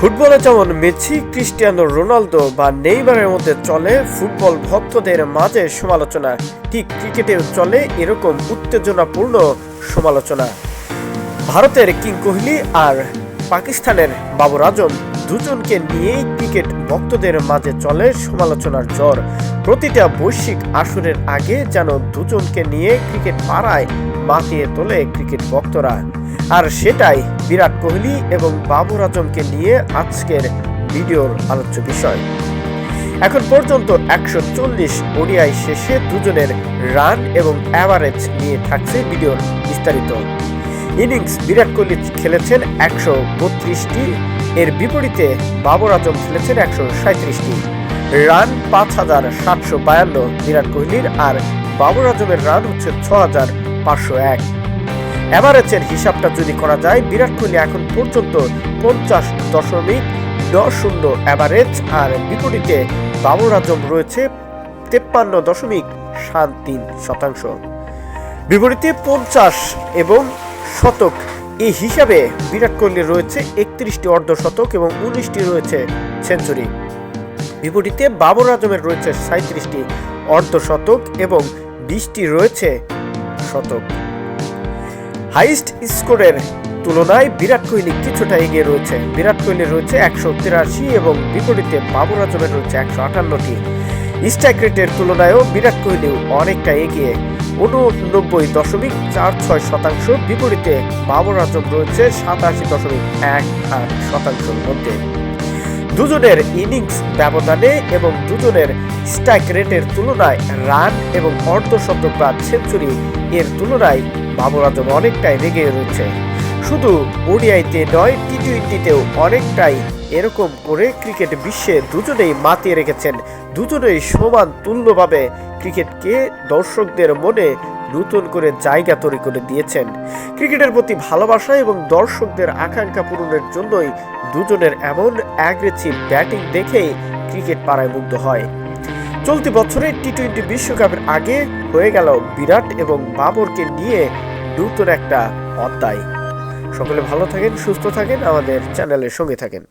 ফুটবলে যেমন Messi, Cristiano Ronaldo বা নেইমারের মধ্যে চলে ফুটবল ভক্তদের মাঝে সমালোচনা, ঠিক ক্রিকেটেও চলে এরকম উত্তেজনাপূর্ণ সমালোচনা। ভারতের কিং কোহলি আর পাকিস্তানের বাবর আজম দুজনকে নিয়েই ক্রিকেট ভক্তদের মাঝে চলে সমালোচনার ঝড়। প্রতিটা বৈশ্বিক আসরের আগে যেন দুজনকে নিয়ে ক্রিকেট পাড়ায় মাতিয়ে তোলে ক্রিকেট ভক্তরা। আর সেটাই বিরাট কোহলি এবং বাবর আজমকে নিয়ে আজকের ভিডিওর আলোচ্য বিষয়। এখন পর্যন্ত 140 ওডিআই শেষে দুজনের রান এবং অ্যাভারেজ নিয়ে থাকছে ভিডিওর বিস্তারিত। ইনিংস বিরাট কোহলি খেলেছেন 132টি, এর বিপরীতে বাবর আজম খেলেছেন 137টি। রান 5752 বিরাট কোহলির, আর বাবর আজমের রান হচ্ছে 6501। অ্যাভারেজের হিসাবটা যদি করা যায়, বিরাট কোহলি এখন পর্যন্ত 50.90 অ্যাভারেজ, আর বিপরীতে বাবর আজম রয়েছে 53.73%। বিপরীতে 50 এবং শতক এই হিসাবে বিরাট কোহলির রয়েছে 31টি অর্ধশতক এবং 19টি রয়েছে সেঞ্চুরি। বিপরীতে বাবর আজমের রয়েছে 37টি অর্ধশতক এবং 20টি রয়েছে শতক। হাইস্ট স্কোরের তুলনায় বিরাট কোহলি কিছুটা এগিয়ে রয়েছে। বিরাট কোহলি রয়েছে 183 এবং বিপরীতে বাবর আজমের রয়েছে 158টি। স্ট্রাইক রেটের তুলনায়ও বিরাট কোহলি অনেকটা এগিয়ে, 89.46%, বিপরীতে বাবর আজম রয়েছে 87.18%। মধ্যে দুজনের ইনিংস ব্যবধানে এবং দুজনের স্ট্রাইক রেটের তুলনায় রান এবং অর্ধশতক বা সেঞ্চুরি এর তুলনায় বাবর আজম অনেকটাই এগিয়ে রয়েছে। শুধু ওডিআইতে নয়, টি-20তেও অনেকটাই এরকম করে ক্রিকেট বিশ্বে দুজনেই মাতিয়ে রেখেছেন। দুজনেই সমান তুল্যভাবে ক্রিকেটকে দর্শকদের মনে নতুন করে জায়গা তৈরি করে দিয়েছেন। ক্রিকেটের প্রতি ভালোবাসা এবং দর্শকদের আকাঙ্ক্ষা পূরণের জন্যই দুজনের এমন অ্যাগ্রেসিভ ব্যাটিং দেখেই ক্রিকেট পাড়ায় মুগ্ধ হয়। চলতি বছরে টি-20 বিশ্বকাপের আগে হয়ে গেল বিরাট এবং বাবরকে নিয়ে নতুন একটা অধ্যায়। সকলে ভালো থাকেন, সুস্থ থাকেন, আমাদের চ্যানেলের সঙ্গে থাকেন।